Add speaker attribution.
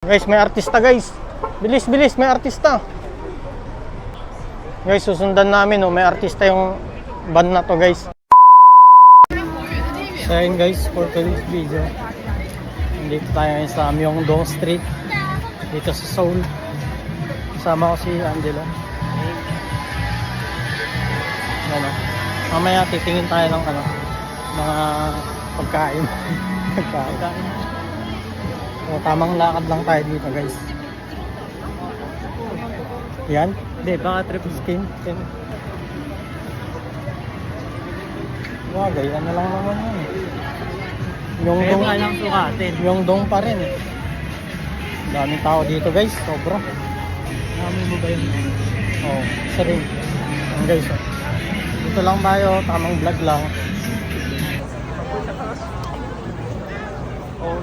Speaker 1: Guys, may artista guys. Bilis, bilis, may artista. Guys, susundan namin, oh. May artista yung band na to guys. So ayun guys, for today's video, dito tayo ngayon sa Myeongdong Street, dito sa Seoul. Kasama ko si Angelo. Ano, mamaya titingin tayo ng ano, mga pagkain. Pagkain. So, tamang lakad lang tayo dito guys. Yan.
Speaker 2: Hindi, baka trip
Speaker 1: Skin. Wagay, ano lang naman yun. Myeongdong
Speaker 2: lang sukatin.
Speaker 1: Myeongdong pa rin. Daming tao dito guys, sobra.
Speaker 2: Namin mo ba yun?
Speaker 1: Oh, isa rin. Yan guys, oh. Dito lang tayo, tamang vlog lang.
Speaker 2: Oh,